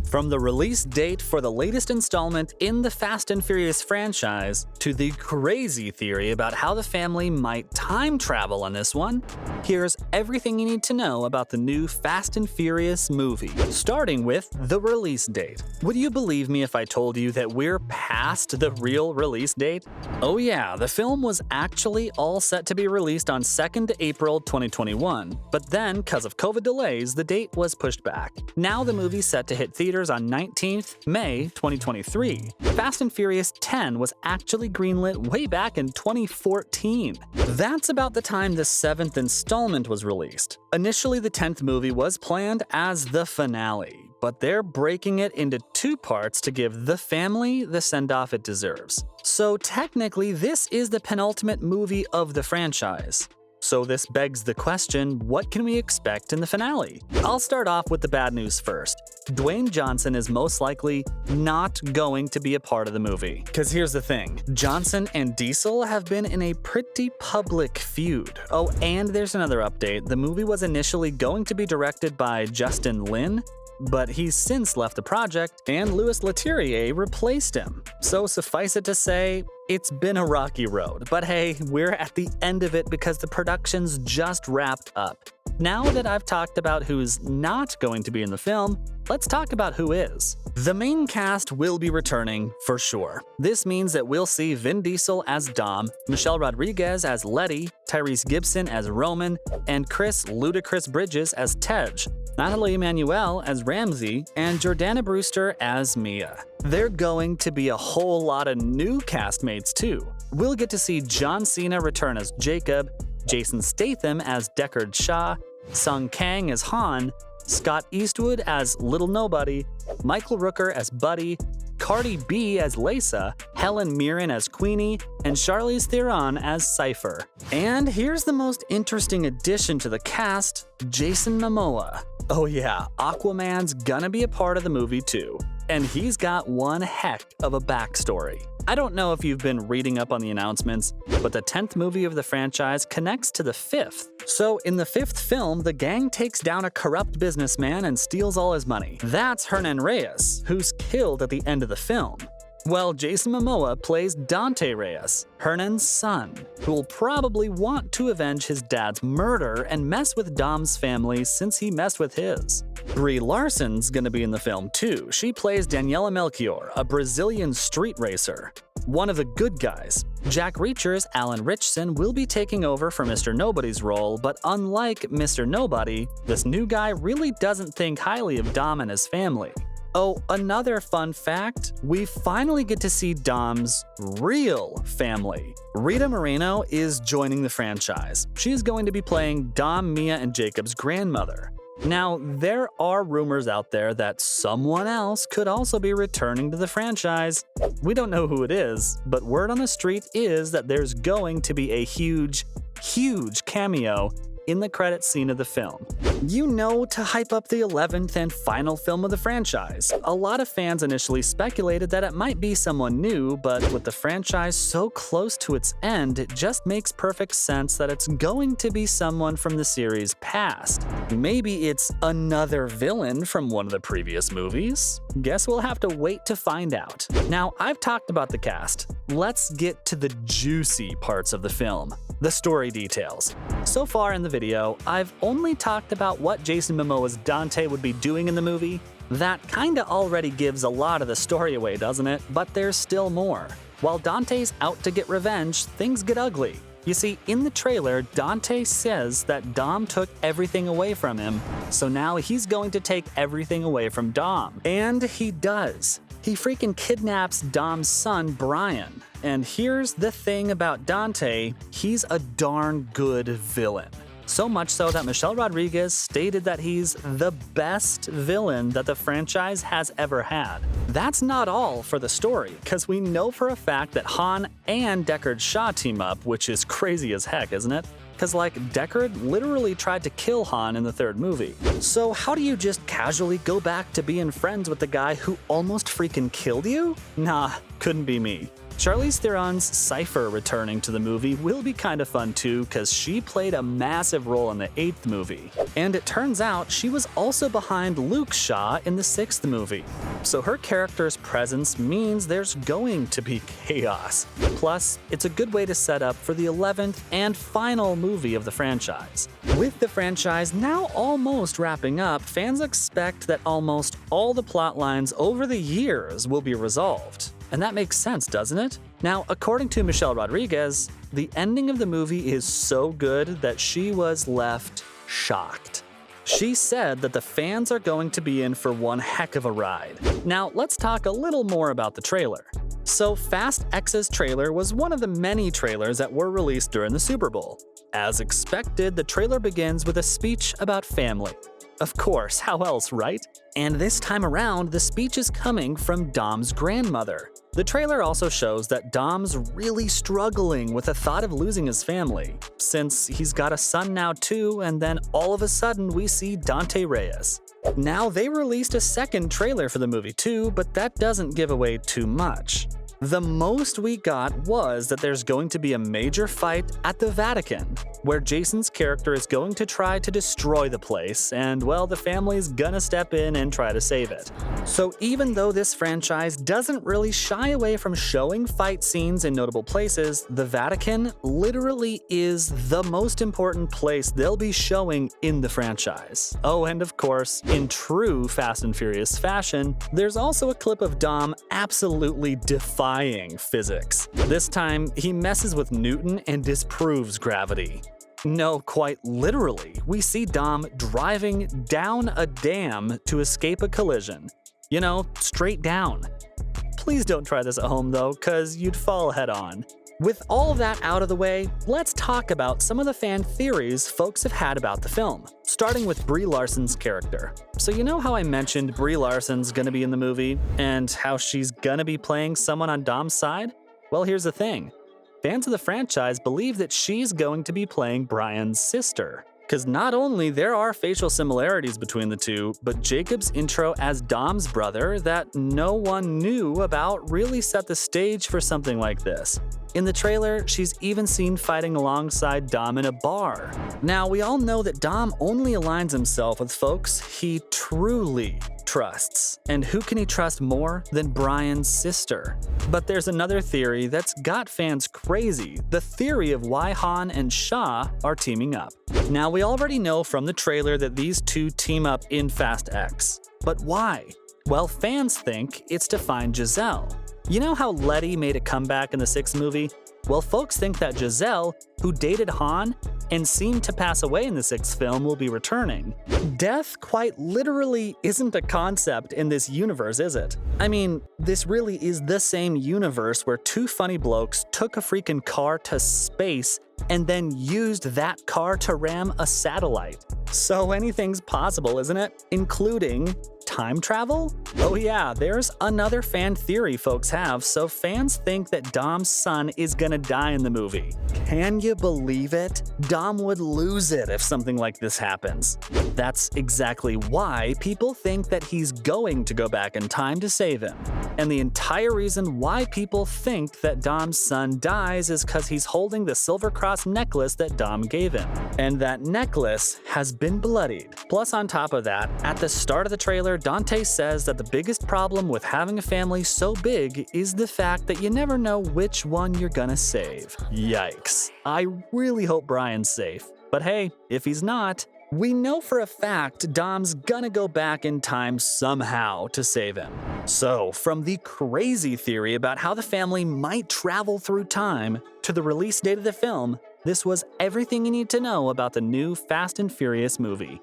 From the release date for the latest installment in the Fast and Furious franchise, to the crazy theory about how the family might time travel on this one, here's everything you need to know about the new Fast and Furious movie. Starting with the release date. Would you believe me if I told you that we're past the real release date? Oh yeah, the film was actually all set to be released on 2nd April 2021, but then, because of COVID delays, the date was pushed back. Now the movie's set to hit theaters on 19th May 2023. Fast and Furious 10 was actually greenlit way back in 2014. That's about the time the 7th installment was released. Initially, the 10th movie was planned as the finale, but they're breaking it into 2 parts to give the family the send-off it deserves. So technically, this is the penultimate movie of the franchise. So this begs the question, what can we expect in the finale? I'll start off with the bad news first. Dwayne Johnson is most likely not going to be a part of the movie. Cause here's the thing, Johnson and Diesel have been in a pretty public feud. Oh, and there's another update. The movie was initially going to be directed by Justin Lin, but he's since left the project, and Louis Leterrier replaced him. So suffice it to say, it's been a rocky road, but hey, we're at the end of it because the production's just wrapped up. Now that I've talked about who's not going to be in the film, let's talk about who is. The main cast will be returning for sure. This means that we'll see Vin Diesel as Dom, Michelle Rodriguez as Letty, Tyrese Gibson as Roman, and Chris Ludacris Bridges as Tej, Nathalie Emmanuel as Ramsey, and Jordana Brewster as Mia. They're going to be a whole lot of new castmates too. We'll get to see John Cena return as Jacob, Jason Statham as Deckard Shaw, Sung Kang as Han, Scott Eastwood as Little Nobody, Michael Rooker as Buddy, Cardi B as Lisa, Helen Mirren as Queenie, and Charlize Theron as Cypher. And here's the most interesting addition to the cast, Jason Momoa. Oh yeah, Aquaman's gonna be a part of the movie too. And he's got one heck of a backstory. I don't know if you've been reading up on the announcements, but the 10th movie of the franchise connects to the 5th. So in the 5th film, the gang takes down a corrupt businessman and steals all his money. That's Hernan Reyes, who's killed at the end of the film. Well, Jason Momoa plays Dante Reyes, Hernan's son, who will probably want to avenge his dad's murder and mess with Dom's family since he messed with his. Brie Larson's gonna be in the film too. She plays Daniela Melchior, a Brazilian street racer. One of the good guys. Jack Reacher's Alan Ritchson will be taking over for Mr. Nobody's role, but unlike Mr. Nobody, this new guy really doesn't think highly of Dom and his family. Oh, another fun fact, we finally get to see Dom's real family. Rita Moreno is joining the franchise. She's going to be playing Dom, Mia, and Jacob's grandmother. Now, there are rumors out there that someone else could also be returning to the franchise. We don't know who it is, but word on the street is that there's going to be a huge cameo in the credits scene of the film. You know, to hype up the 11th and final film of the franchise. A lot of fans initially speculated that it might be someone new, but with the franchise so close to its end, it just makes perfect sense that it's going to be someone from the series past. Maybe it's another villain from one of the previous movies? Guess we'll have to wait to find out. Now, I've talked about the cast. Let's get to the juicy parts of the film. The story details. So far in the video, I've only talked about what Jason Momoa's Dante would be doing in the movie. That kinda already gives a lot of the story away, doesn't it? But there's still more. While Dante's out to get revenge, things get ugly. You see, in the trailer, Dante says that Dom took everything away from him, so now he's going to take everything away from Dom. And he does. He freaking kidnaps Dom's son, Brian. And here's the thing about Dante, he's a darn good villain. So much so that Michelle Rodriguez stated that he's the best villain that the franchise has ever had. That's not all for the story, because we know for a fact that Han and Deckard Shaw team up, which is crazy as heck, isn't it? Because like, Deckard literally tried to kill Han in the 3rd movie. So how do you just casually go back to being friends with the guy who almost freaking killed you? Nah, couldn't be me. Charlize Theron's Cypher returning to the movie will be kinda fun too, cause she played a massive role in the 8th movie. And it turns out she was also behind Luke Shaw in the 6th movie. So her character's presence means there's going to be chaos. Plus, it's a good way to set up for the 11th and final movie of the franchise. With the franchise now almost wrapping up, fans expect that almost all the plot lines over the years will be resolved. And that makes sense, doesn't it? Now, according to Michelle Rodriguez, the ending of the movie is so good that she was left shocked. She said that the fans are going to be in for one heck of a ride. Now, let's talk a little more about the trailer. So, Fast X's trailer was one of the many trailers that were released during the Super Bowl. As expected, the trailer begins with a speech about family. Of course, how else, right? And this time around, the speech is coming from Dom's grandmother. The trailer also shows that Dom's really struggling with the thought of losing his family, since he's got a son now too, and then all of a sudden we see Dante Reyes. Now, they released a second trailer for the movie too, but that doesn't give away too much. The most we got was that there's going to be a major fight at the Vatican, where Jason's character is going to try to destroy the place, and well, the family's gonna step in and try to save it. So even though this franchise doesn't really shy away from showing fight scenes in notable places, the Vatican literally is the most important place they'll be showing in the franchise. Oh, and of course, in true Fast and Furious fashion, there's also a clip of Dom absolutely defying physics. This time, he messes with Newton and disproves gravity. No, quite literally, we see Dom driving down a dam to escape a collision. You know, straight down. Please don't try this at home though, cause you'd fall head on. With all of that out of the way, let's talk about some of the fan theories folks have had about the film, starting with Brie Larson's character. So you know how I mentioned Brie Larson's gonna be in the movie, and how she's gonna be playing someone on Dom's side? Well, here's the thing. Fans of the franchise believe that she's going to be playing Brian's sister. Because not only there are facial similarities between the two, but Jacob's intro as Dom's brother that no one knew about really set the stage for something like this. In the trailer, she's even seen fighting alongside Dom in a bar. Now, we all know that Dom only aligns himself with folks he truly trusts. And who can he trust more than Brian's sister? But there's another theory that's got fans crazy, the theory of why Han and Shaw are teaming up. Now, we already know from the trailer that these two team up in Fast X. But why? Well, fans think it's to find Giselle. You know how Letty made a comeback in the 6th movie? Well, folks think that Giselle, who dated Han and seemed to pass away in the 6th film, will be returning. Death quite literally isn't a concept in this universe, is it? I mean, this really is the same universe where two funny blokes took a freaking car to space and then used that car to ram a satellite. So anything's possible, isn't it? Including time travel? Oh yeah, there's another fan theory folks have, so fans think that Dom's son is gonna die in the movie. Can you believe it? Dom would lose it if something like this happens. That's exactly why people think that he's going to go back in time to save him. And the entire reason why people think that Dom's son dies is because he's holding the Silver Cross necklace that Dom gave him. And that necklace has been bloodied. Plus, on top of that, at the start of the trailer, Dante says that the biggest problem with having a family so big is the fact that you never know which one you're gonna save. Yikes. I really hope Brian's safe. But hey, if he's not, we know for a fact Dom's gonna go back in time somehow to save him. So, from the crazy theory about how the family might travel through time to the release date of the film, this was everything you need to know about the new Fast and Furious movie.